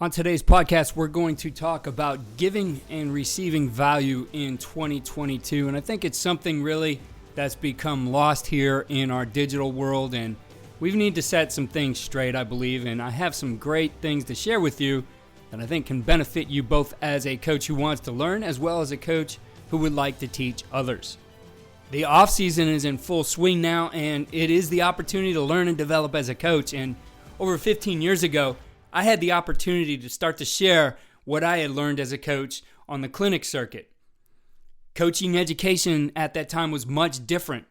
On today's podcast, we're going to talk about giving and receiving value in 2022. And I think it's something really that's become lost here in our digital world. And we need to set some things straight, I believe. And I have some great things to share with you that I think can benefit you both as a coach who wants to learn, as well as a coach who would like to teach others. The offseason is in full swing now, and it is the opportunity to learn and develop as a coach. And over 15 years ago, I had the opportunity to start to share what I had learned as a coach on the clinic circuit. Coaching education at that time was much different.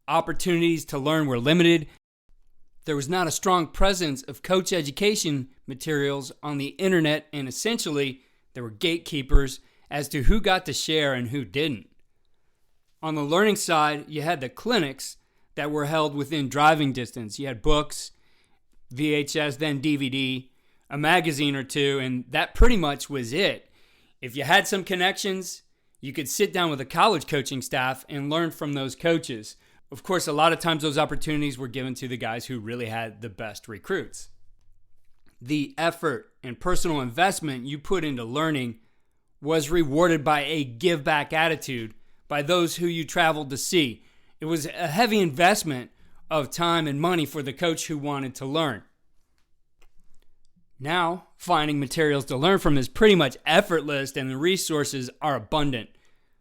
Opportunities to learn were limited. There was not a strong presence of coach education materials on the internet, and essentially there were gatekeepers as to who got to share and who didn't. On the learning side, you had the clinics that were held within driving distance. You had books, VHS, then DVD, a magazine or two, and that pretty much was it. If you had some connections, you could sit down with a college coaching staff and learn from those coaches. Of course, a lot of times those opportunities were given to the guys who really had the best recruits. The effort and personal investment you put into learning was rewarded by a give-back attitude by those who you traveled to see. It was a heavy investment of time and money for the coach who wanted to learn. Now, finding materials to learn from is pretty much effortless, and the resources are abundant.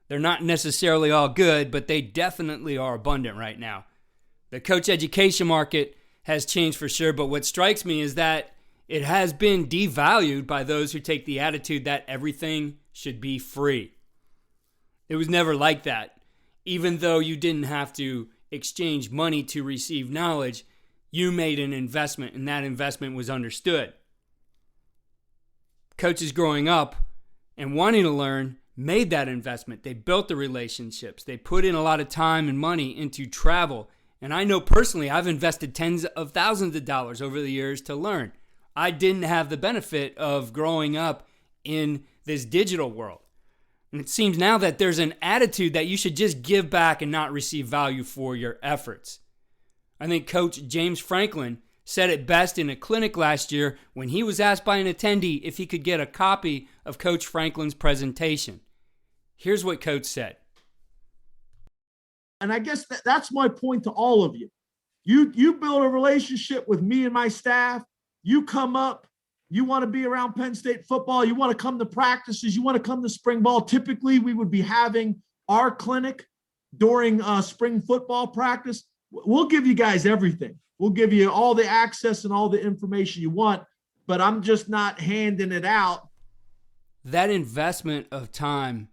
They're not necessarily all good, but they definitely are abundant right now. The coach education market has changed for sure, but what strikes me is that it has been devalued by those who take the attitude that everything should be free. It was never like that. Even though you didn't have to exchange money to receive knowledge, you made an investment, and that investment was understood. Coaches growing up and wanting to learn made that investment. They built the relationships. They put in a lot of time and money into travel. And I know personally, I've invested tens of thousands of dollars over the years to learn. I didn't have the benefit of growing up in this digital world. And it seems now that there's an attitude that you should just give back and not receive value for your efforts. I think Coach James Franklin said it best in a clinic last year when he was asked by an attendee if he could get a copy of Coach Franklin's presentation. Here's what Coach said. And I guess that's my point to all of you. You build a relationship with me and my staff. You come up. You want to be around Penn State football. You want to come to practices. You want to come to spring ball. Typically, we would be having our clinic during spring football practice. We'll give you guys everything. We'll give you all the access and all the information you want, but I'm just not handing it out. That investment of time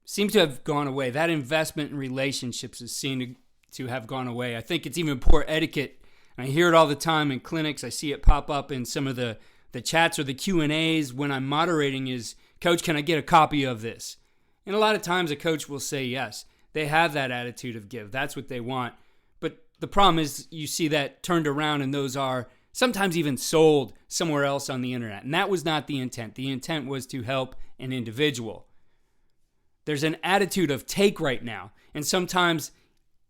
seems to have gone away. That investment in relationships is seen to have gone away. I think it's even poor etiquette. I hear it all the time in clinics. I see it pop up in some of the chats or the Q&As when I'm moderating is, Coach, can I get a copy of this? And a lot of times a coach will say yes. They have that attitude of give. That's what they want. But the problem is you see that turned around, and those are sometimes even sold somewhere else on the internet. And that was not the intent. The intent was to help an individual. There's an attitude of take right now, and sometimes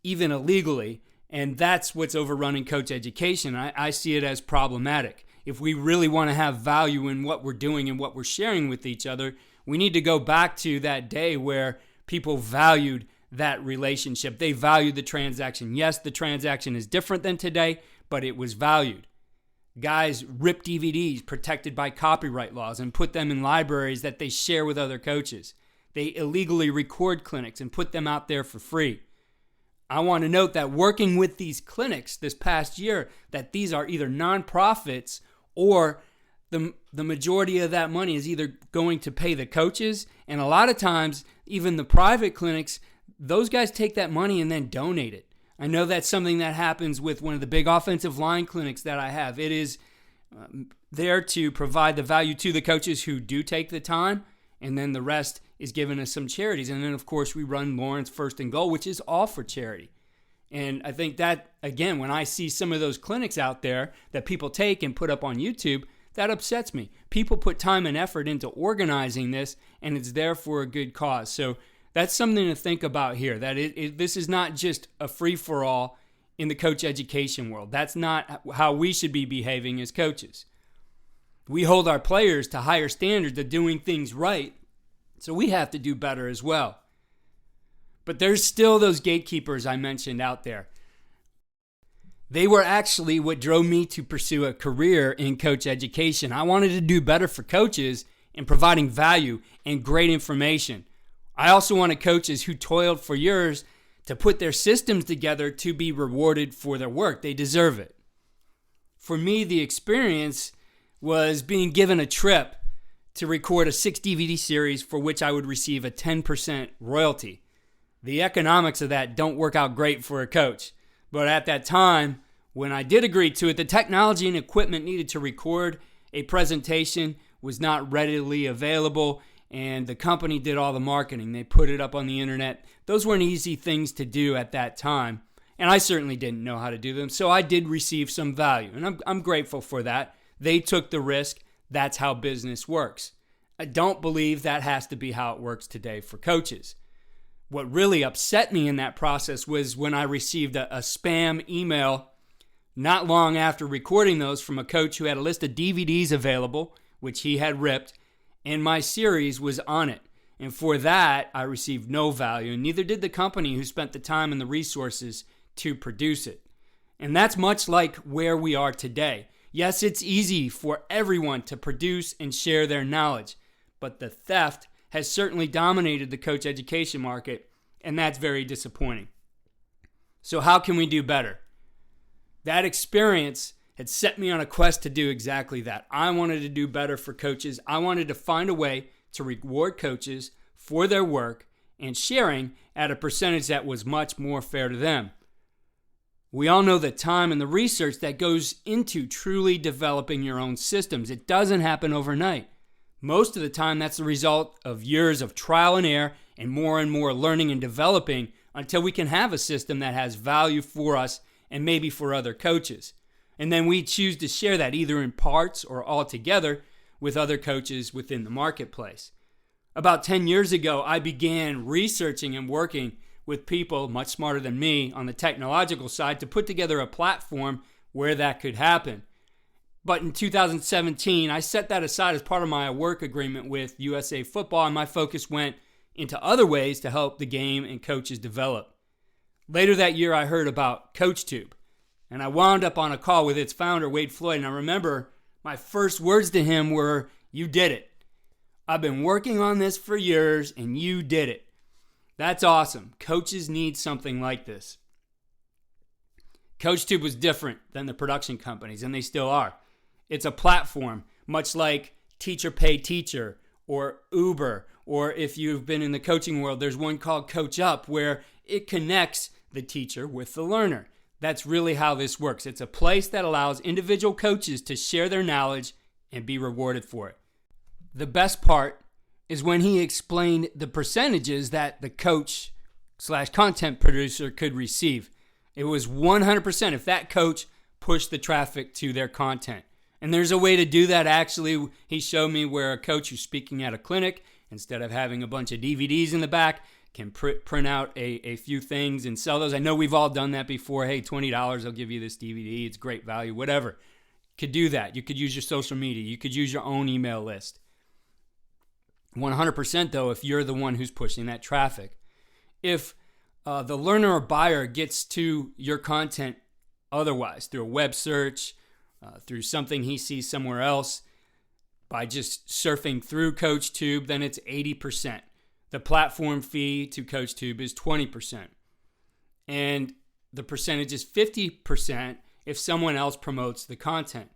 even illegally, and that's what's overrunning coach education. I see it as problematic. If we really want to have value in what we're doing and what we're sharing with each other, we need to go back to that day where people valued that relationship. They valued the transaction. Yes, the transaction is different than today, but it was valued. Guys rip DVDs protected by copyright laws and put them in libraries that they share with other coaches. They illegally record clinics and put them out there for free. I want to note that working with these clinics this past year, that these are either nonprofits or the majority of that money is either going to pay the coaches, and a lot of times even the private clinics, those guys take that money and then donate it. I know that's something that happens with one of the big offensive line clinics that I have. It is there to provide the value to the coaches who do take the time, and then the rest is given to some charities. And then, of course, we run Lawrence First and Goal, which is all for charity. And I think that, again, when I see some of those clinics out there that people take and put up on YouTube, that upsets me. People put time and effort into organizing this, and it's there for a good cause. So that's something to think about here, that this is not just a free-for-all in the coach education world. That's not how we should be behaving as coaches. We hold our players to higher standards of doing things right, so we have to do better as well. But there's still those gatekeepers I mentioned out there. They were actually what drove me to pursue a career in coach education. I wanted to do better for coaches in providing value and great information. I also wanted coaches who toiled for years to put their systems together to be rewarded for their work. They deserve it. For me, the experience was being given a trip to record a 6 DVD series for which I would receive a 10% royalty. The economics of that don't work out great for a coach. But at that time, when I did agree to it, the technology and equipment needed to record a presentation was not readily available, and the company did all the marketing. They put it up on the internet. Those weren't easy things to do at that time, and I certainly didn't know how to do them, so I did receive some value, and I'm grateful for that. They took the risk. That's how business works. I don't believe that has to be how it works today for coaches. What really upset me in that process was when I received a spam email not long after recording those from a coach who had a list of DVDs available, which he had ripped, and my series was on it. And for that, I received no value, and neither did the company who spent the time and the resources to produce it. And that's much like where we are today. Yes, it's easy for everyone to produce and share their knowledge, but the theft has certainly dominated the coach education market, and that's very disappointing. So how can we do better? That experience had set me on a quest to do exactly that. I wanted to do better for coaches. I wanted to find a way to reward coaches for their work and sharing at a percentage that was much more fair to them. We all know the time and the research that goes into truly developing your own systems. It doesn't happen overnight. Most of the time, that's the result of years of trial and error and more learning and developing until we can have a system that has value for us and maybe for other coaches. And then we choose to share that either in parts or altogether with other coaches within the marketplace. About 10 years ago, I began researching and working with people much smarter than me on the technological side to put together a platform where that could happen. But in 2017, I set that aside as part of my work agreement with USA Football, and my focus went into other ways to help the game and coaches develop. Later that year, I heard about CoachTube, and I wound up on a call with its founder, Wade Floyd, and I remember my first words to him were, "You did it. I've been working on this for years, and you did it." That's awesome. Coaches need something like this. CoachTube was different than the production companies, and they still are. It's a platform, much like Teacher Pay Teacher or Uber, or if you've been in the coaching world, there's one called Coach Up, where it connects the teacher with the learner. That's really how this works. It's a place that allows individual coaches to share their knowledge and be rewarded for it. The best part is when he explained the percentages that the coach/content producer could receive. It was 100% if that coach pushed the traffic to their content. And there's a way to do that. Actually, he showed me where a coach who's speaking at a clinic, instead of having a bunch of DVDs in the back, can print out a few things and sell those. I know we've all done that before. Hey, $20, I'll give you this DVD. It's great value, whatever. Could do that. You could use your social media. You could use your own email list. 100% though, if you're the one who's pushing that traffic. If the learner or buyer gets to your content otherwise, through a web search, through something he sees somewhere else, by just surfing through CoachTube, then it's 80%. The platform fee to CoachTube is 20%. And the percentage is 50% if someone else promotes the content.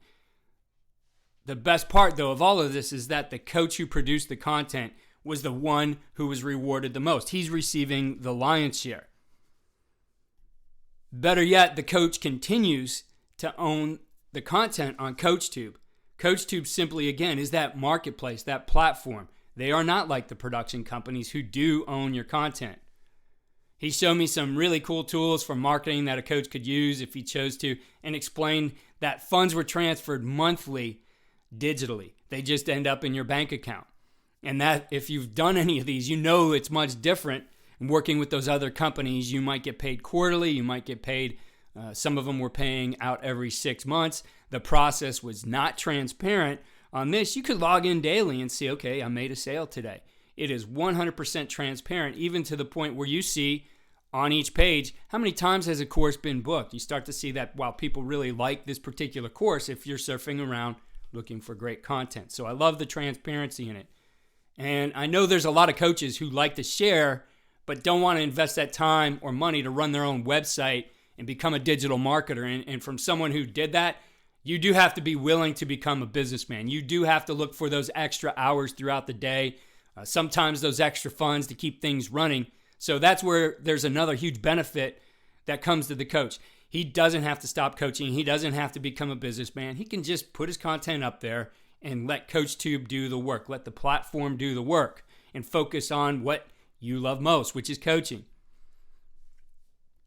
The best part, though, of all of this is that the coach who produced the content was the one who was rewarded the most. He's receiving the lion's share. Better yet, the coach continues to own the content on CoachTube. CoachTube simply, again, is that marketplace, that platform. They are not like the production companies who do own your content. He showed me some really cool tools for marketing that a coach could use if he chose to, and explained that funds were transferred monthly digitally. They just end up in your bank account. And that, if you've done any of these, you know it's much different. And working with those other companies, you might get paid quarterly, you might get paid, some of them were paying out every 6 months. The process was not transparent On this, you could log in daily and see, okay, I made a sale today. It is 100% transparent, even to the point where you see on each page how many times has a course been booked. You start to see that, wow, people really like this particular course if you're surfing around looking for great content. So I love the transparency in it. And I know there's a lot of coaches who like to share but don't want to invest that time or money to run their own website and become a digital marketer. And from someone who did that, you do have to be willing to become a businessman. You do have to look for those extra hours throughout the day, sometimes those extra funds to keep things running. So that's where there's another huge benefit that comes to the coach. He doesn't have to stop coaching. He doesn't have to become a businessman. He can just put his content up there and let CoachTube do the work. Let the platform do the work and focus on what you love most, which is coaching.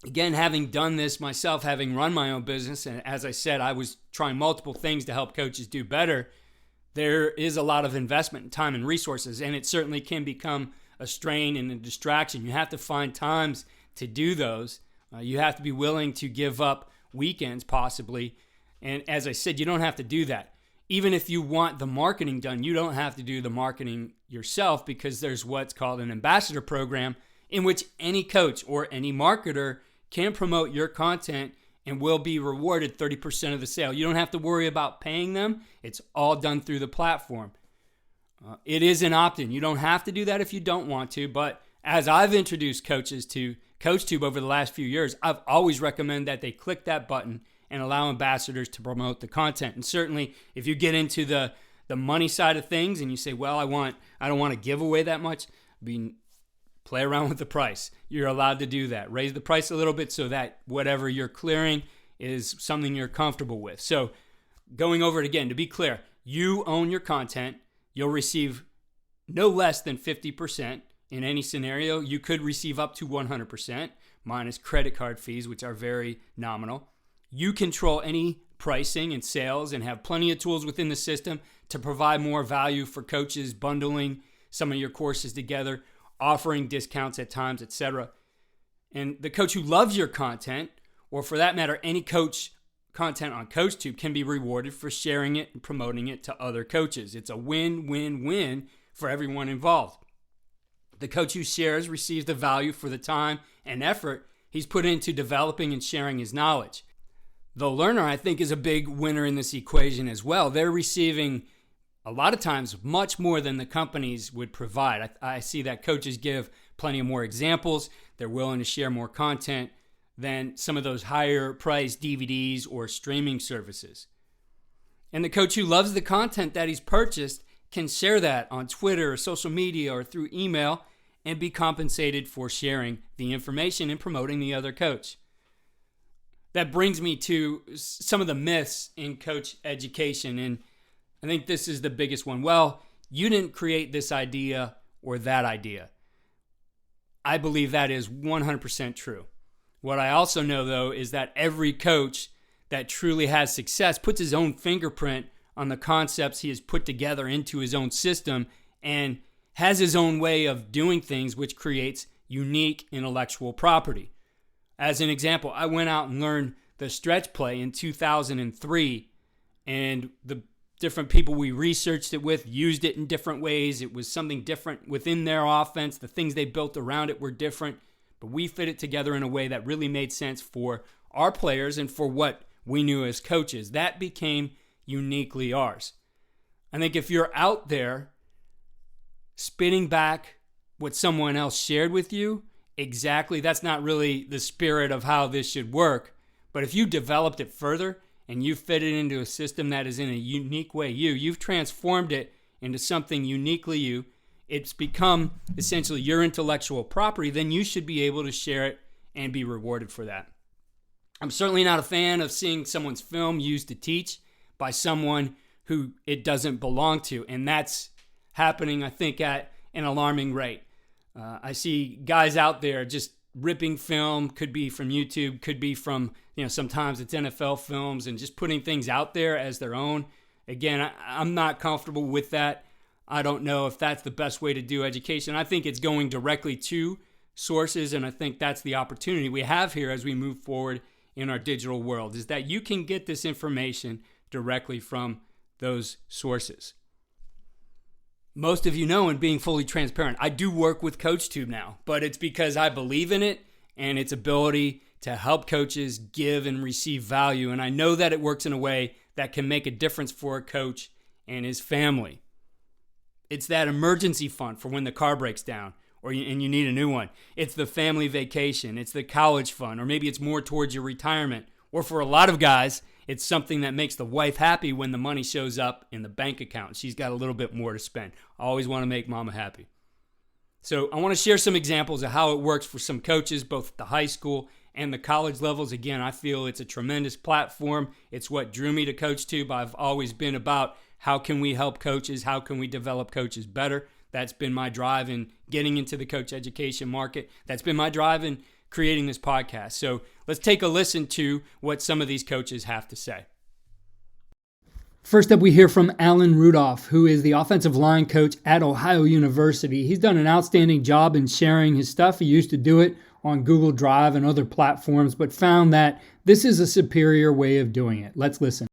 Again, having done this myself, having run my own business, and as I said, I was trying multiple things to help coaches do better, there is a lot of investment in time and resources, and it certainly can become a strain and a distraction. You have to find times to do those. You have to be willing to give up weekends possibly. And as I said, you don't have to do that. Even if you want the marketing done, you don't have to do the marketing yourself, because there's what's called an ambassador program in which any coach or any marketer can promote your content and will be rewarded 30% of the sale. You don't have to worry about paying them. It's all done through the platform. It is an opt-in. You don't have to do that if you don't want to, but as I've introduced coaches to CoachTube over the last few years, I've always recommended that they click that button and allow ambassadors to promote the content. And certainly, if you get into the money side of things and you say, well, I don't want to give away that much, play around with the price. You're allowed to do that. Raise the price a little bit so that whatever you're clearing is something you're comfortable with. So going over it again, to be clear, you own your content. You'll receive no less than 50% in any scenario. You could receive up to 100% minus credit card fees, which are very nominal. You control any pricing and sales and have plenty of tools within the system to provide more value for coaches, bundling some of your courses together, offering discounts at times, etc. And the coach who loves your content, or for that matter, any coach content on CoachTube, can be rewarded for sharing it and promoting it to other coaches. It's a win-win-win for everyone involved. The coach who shares receives the value for the time and effort he's put into developing and sharing his knowledge. The learner, I think, is a big winner in this equation as well. They're receiving a lot of times much more than the companies would provide. I see that coaches give plenty of more examples. They're willing to share more content than some of those higher priced DVDs or streaming services. And the coach who loves the content that he's purchased can share that on Twitter or social media or through email and be compensated for sharing the information and promoting the other coach. That brings me to some of the myths in coach education, and I think this is the biggest one. Well, you didn't create this idea or that idea. I believe that is 100% true. What I also know, though, is that every coach that truly has success puts his own fingerprint on the concepts he has put together into his own system and has his own way of doing things, which creates unique intellectual property. As an example, I went out and learned the stretch play in 2003, and the different people we researched it with used it in different ways. It was something different within their offense. The things they built around it were different, but we fit it together in a way that really made sense for our players and for what we knew as coaches. That became uniquely ours. I think if you're out there spitting back what someone else shared with you, exactly, that's not really the spirit of how this should work. But if you developed it further and you fit it into a system that is in a unique way you've transformed it into something uniquely you, it's become essentially your intellectual property, then you should be able to share it and be rewarded for that. I'm certainly not a fan of seeing someone's film used to teach by someone who it doesn't belong to, and that's happening, I think, at an alarming rate. I see guys out there just ripping film, could be from YouTube, could be from, sometimes it's NFL films, and just putting things out there as their own. Again, I'm not comfortable with that. I don't know if that's the best way to do education. I think it's going directly to sources, and I think that's the opportunity we have here as we move forward in our digital world, is that you can get this information directly from those sources. Most of you know, and being fully transparent, I do work with CoachTube now, but it's because I believe in it and its ability to help coaches give and receive value. And I know that it works in a way that can make a difference for a coach and his family. It's that emergency fund for when the car breaks down and you need a new one. It's the family vacation. It's the college fund, or maybe it's more towards your retirement. Or for a lot of guys, it's something that makes the wife happy when the money shows up in the bank account. She's got a little bit more to spend. I always want to make mama happy. So I want to share some examples of how it works for some coaches, both at the high school and the college levels. Again, I feel it's a tremendous platform. It's what drew me to CoachTube. I've always been about how can we help coaches? How can we develop coaches better? That's been my drive in getting into the coach education market. That's been my drive in creating this podcast. So let's take a listen to what some of these coaches have to say. First up, we hear from Alan Rudolph, who is the offensive line coach at Ohio University. He's done an outstanding job in sharing his stuff. He used to do it on Google Drive and other platforms, but found that this is a superior way of doing it. Let's listen.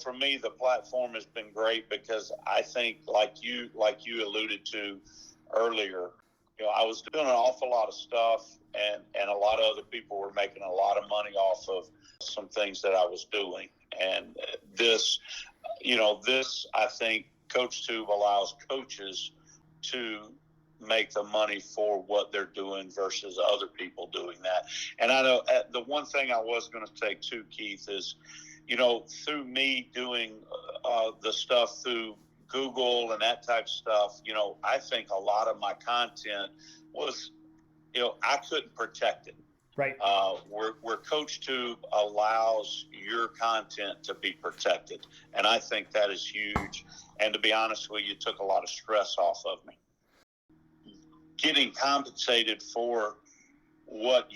For me, the platform has been great because I think, like you alluded to earlier, I was doing an awful lot of stuff, and a lot of other people were making a lot of money off of some things that I was doing. And this, I think CoachTube allows coaches to make the money for what they're doing versus other people doing that. And I know the one thing I was going to take too, Keith, is, through me doing the stuff through Google and that type of stuff, I think a lot of my content was, I couldn't protect it. Right. Where CoachTube allows your content to be protected. And I think that is huge. And to be honest with you, it took a lot of stress off of me. Getting compensated for what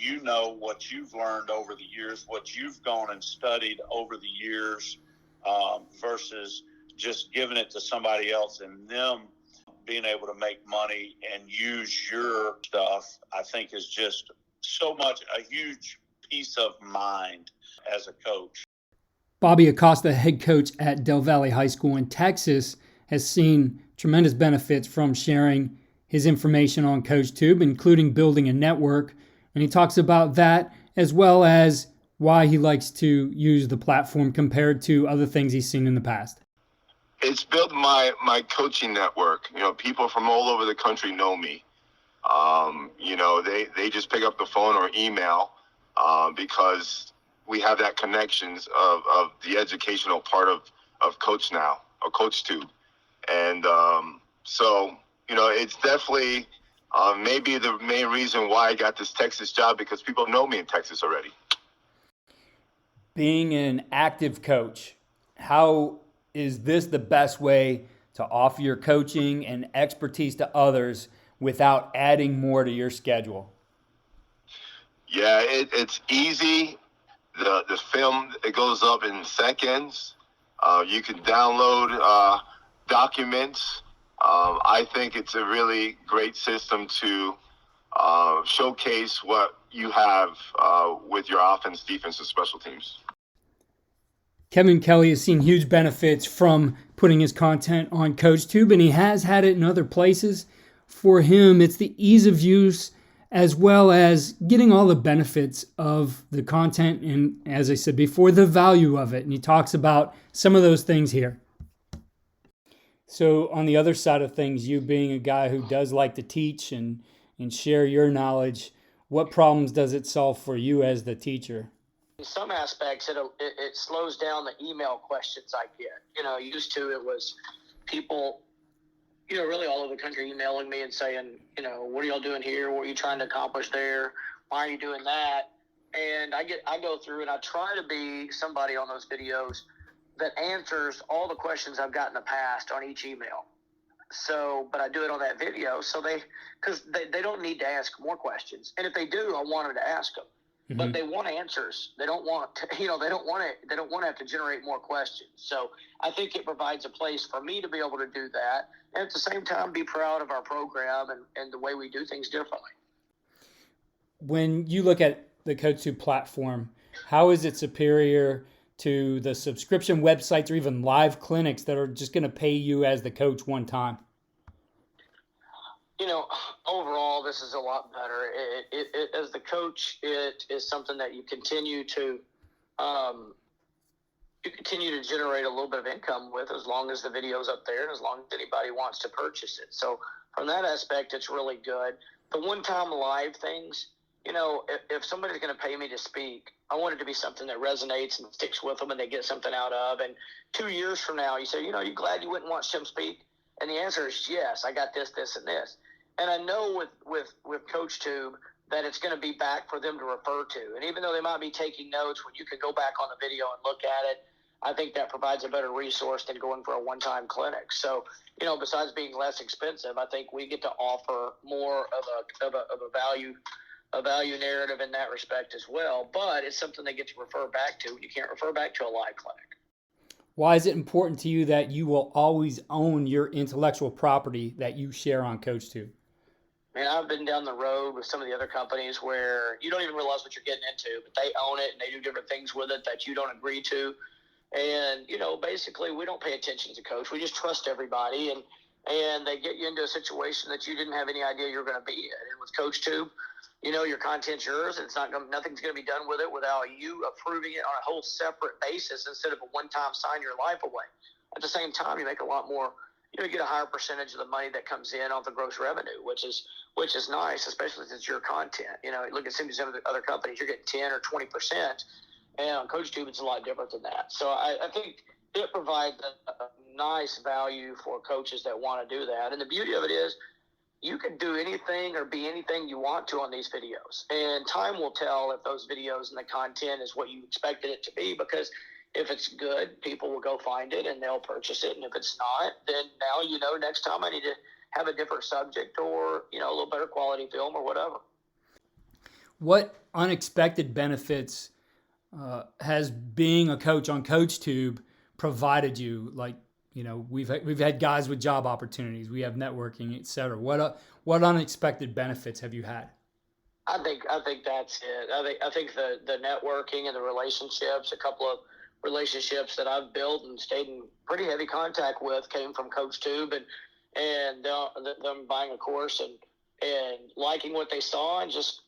what you've learned over the years, what you've gone and studied over the years, versus just giving it to somebody else and them being able to make money and use your stuff, I think is just so much a huge peace of mind as a coach. Bobby Acosta, head coach at Del Valle High School in Texas, has seen tremendous benefits from sharing his information on CoachTube, including building a network. And he talks about that as well as why he likes to use the platform compared to other things he's seen in the past. It's built my coaching network. People from all over the country know me. They just pick up the phone or email because we have that connections of the educational part of Coach now, or CoachTube. And so, it's definitely maybe the main reason why I got this Texas job, because people know me in Texas already. Being an active coach, how is this the best way to offer your coaching and expertise to others without adding more to your schedule? Yeah, it's easy. The film, it goes up in seconds. You can download documents. I think it's a really great system to showcase what you have with your offense, defense, and special teams. Kevin Kelly has seen huge benefits from putting his content on CoachTube, and he has had it in other places. For him, it's the ease of use as well as getting all the benefits of the content and, as I said before, the value of it. And he talks about some of those things here. So on the other side of things, you being a guy who does like to teach and share your knowledge, what problems does it solve for you as the teacher? In some aspects, it slows down the email questions I get. Used to it was people, really all over the country emailing me and saying, what are y'all doing here? What are you trying to accomplish there? Why are you doing that? And I go through and I try to be somebody on those videos that answers all the questions I've got in the past on each email. So, but I do it on that video because they don't need to ask more questions. And if they do, I want them to ask them. Mm-hmm. But they want answers. They don't want to, they don't want to have to generate more questions. So I think it provides a place for me to be able to do that. And at the same time, be proud of our program and the way we do things differently. When you look at the CoachTube platform, how is it superior to the subscription websites or even live clinics that are just going to pay you as the coach one time? Overall, this is a lot better. As the coach, it is something that you continue to generate a little bit of income with, as long as the video's up there and as long as anybody wants to purchase it. So from that aspect, it's really good. The one-time live things, if somebody's going to pay me to speak, I want it to be something that resonates and sticks with them and they get something out of. And 2 years from now, you say, you glad you went and watched him speak? And the answer is yes, I got this, this, and this. And I know with CoachTube that it's going to be back for them to refer to. And even though they might be taking notes, when you can go back on the video and look at it, I think that provides a better resource than going for a one-time clinic. So, besides being less expensive, I think we get to offer more of a value narrative in that respect as well. But it's something they get to refer back to. You can't refer back to a live clinic. Why is it important to you that you will always own your intellectual property that you share on CoachTube? Man, I've been down the road with some of the other companies where you don't even realize what you're getting into, but they own it and they do different things with it that you don't agree to. And, basically we don't pay attention as a coach. We just trust everybody, and they get you into a situation that you didn't have any idea you're going to be in. And with CoachTube, your content's yours. And nothing's going to be done with it without you approving it on a whole separate basis instead of a one-time sign your life away. At the same time, you make a lot more. You get a higher percentage of the money that comes in off the gross revenue, which is nice, especially since your content. Look at some of the other companies, you're getting 10 or 20%, and on CoachTube, it's a lot different than that. So I think it provides a nice value for coaches that want to do that. And the beauty of it is, you can do anything or be anything you want to on these videos, and time will tell if those videos and the content is what you expected it to be, because if it's good, people will go find it and they'll purchase it. And if it's not, then now next time I need to have a different subject or, a little better quality film or whatever. What unexpected benefits has being a coach on CoachTube provided you? Like, we've had guys with job opportunities, we have networking, et cetera. What unexpected benefits have you had? I think that's it. I think the networking and the relationships, a couple of relationships that I've built and stayed in pretty heavy contact with came from CoachTube, and them buying a course and liking what they saw, and just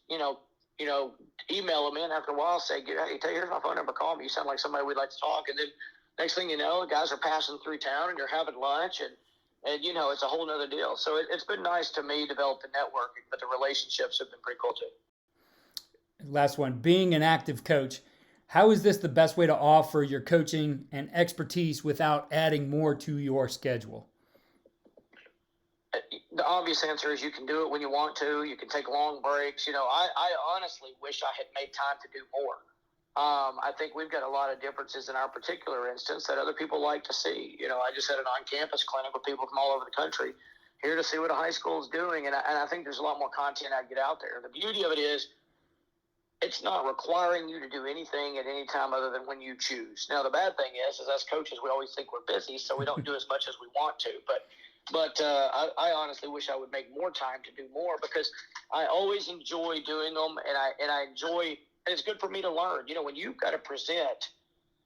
email them in after a while, say, hey, here's my phone number, call me. You sound like somebody we'd like to talk. And then next thing you know, guys are passing through town and you're having lunch, and it's a whole nother deal. So it's been nice to me develop the networking, but the relationships have been pretty cool too. Last one, being an active coach, how is this the best way to offer your coaching and expertise without adding more to your schedule? The obvious answer is you can do it when you want to. You can take long breaks. I honestly wish I had made time to do more. I think we've got a lot of differences in our particular instance that other people like to see. I just had an on-campus clinic with people from all over the country here to see what a high school is doing. And I think there's a lot more content I get out there. The beauty of it is, it's not requiring you to do anything at any time other than when you choose. Now, the bad thing is as coaches, we always think we're busy, so we don't do as much as we want to. But I honestly wish I would make more time to do more, because I always enjoy doing them, and I enjoy, and it's good for me to learn. When you've got to present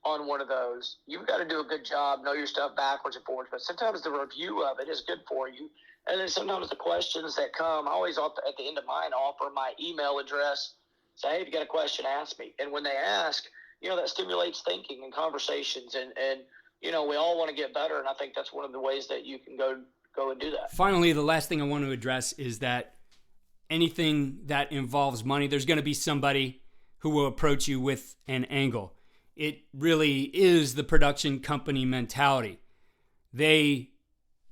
on one of those, you've got to do a good job, know your stuff backwards and forwards. But sometimes the review of it is good for you, and then sometimes the questions that come, I always at the end of mine offer my email address. Say, hey, if you got a question, ask me. And when they ask, that stimulates thinking and conversations, and we all want to get better, and I think that's one of the ways that you can go and do that. Finally, the last thing I want to address is that anything that involves money, there's going to be somebody who will approach you with an angle. It really is the production company mentality. They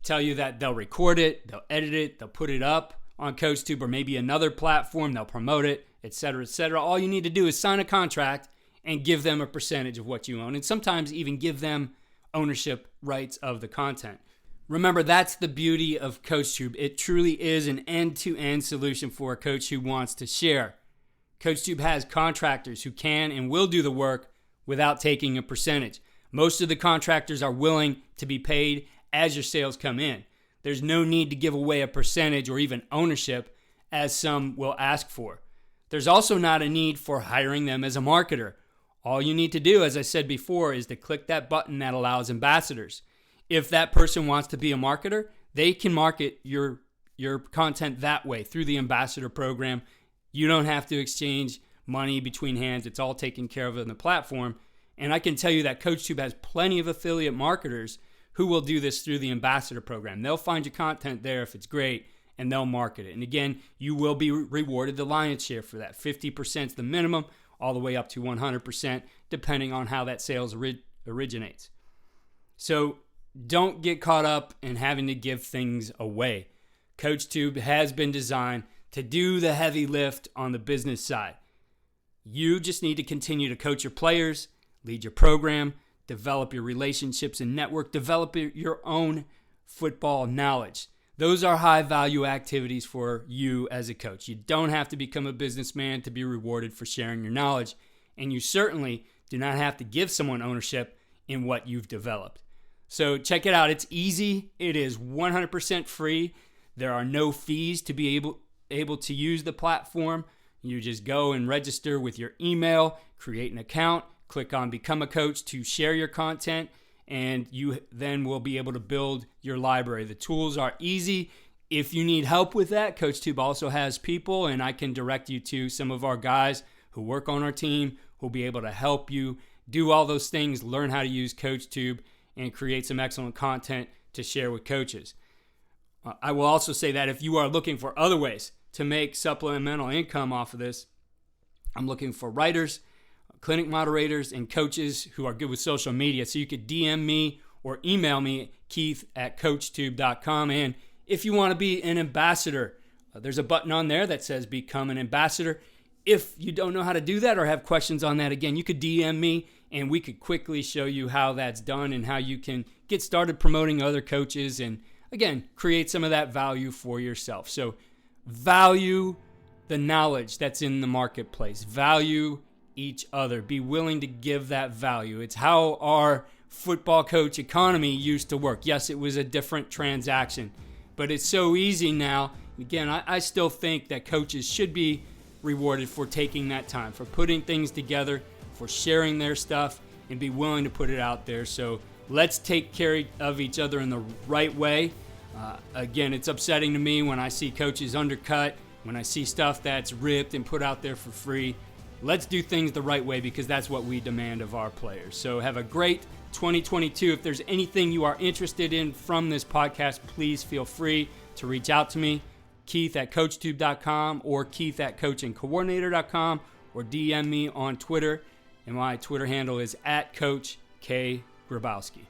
tell you that they'll record it, they'll edit it, they'll put it up on CoachTube or maybe another platform, they'll promote it, et cetera, et cetera. All you need to do is sign a contract and give them a percentage of what you own, and sometimes even give them ownership rights of the content. Remember, that's the beauty of CoachTube. It truly is an end-to-end solution for a coach who wants to share. CoachTube has contractors who can and will do the work without taking a percentage. Most of the contractors are willing to be paid as your sales come in. There's no need to give away a percentage or even ownership, as some will ask for. There's also not a need for hiring them as a marketer. All you need to do, as I said before, is to click that button that allows ambassadors. If that person wants to be a marketer, they can market your content that way through the ambassador program. You don't have to exchange money between hands. It's all taken care of in the platform. And I can tell you that CoachTube has plenty of affiliate marketers who will do this through the ambassador program. They'll find your content there if it's great, and they'll market it. And again, you will be rewarded the lion's share for that. 50% is the minimum, all the way up to 100%, depending on how that sales originates. So don't get caught up in having to give things away. CoachTube has been designed to do the heavy lift on the business side. You just need to continue to coach your players, lead your program, develop your relationships and network, develop your own football knowledge. Those are high value activities for you as a coach. You don't have to become a businessman to be rewarded for sharing your knowledge, and you certainly do not have to give someone ownership in what you've developed. So check it out. It's easy. It is 100% free. There are no fees to be able to use the platform. You just go and register with your email, create an account, click on Become a Coach to share your content, and you then will be able to build your library. The tools are easy. If you need help with that, CoachTube also has people, and I can direct you to some of our guys who work on our team who will be able to help you do all those things, learn how to use CoachTube, and create some excellent content to share with coaches. I will also say that if you are looking for other ways to make supplemental income off of this, I'm looking for writers, clinic moderators, and coaches who are good with social media. So you could DM me or email me, keith@coachtube.com. And if you want to be an ambassador, there's a button on there that says Become an Ambassador. If you don't know how to do that or have questions on that, again, you could DM me and we could quickly show you how that's done and how you can get started promoting other coaches and, again, create some of that value for yourself. So value the knowledge that's in the marketplace. Value each other. Be willing to give that value. It's how our football coach economy used to work. Yes, it was a different transaction, but it's so easy now. Again, I still think that coaches should be rewarded for taking that time, for putting things together, for sharing their stuff, and be willing to put it out there. So let's take care of each other in the right way. Again, it's upsetting to me when I see coaches undercut, when I see stuff that's ripped and put out there for free. Let's do things the right way because that's what we demand of our players. So have a great 2022. If there's anything you are interested in from this podcast, please feel free to reach out to me, keith@coachtube.com or keith@coachingcoordinator.com, or DM me on Twitter. And my Twitter handle is @CoachKGrabowski.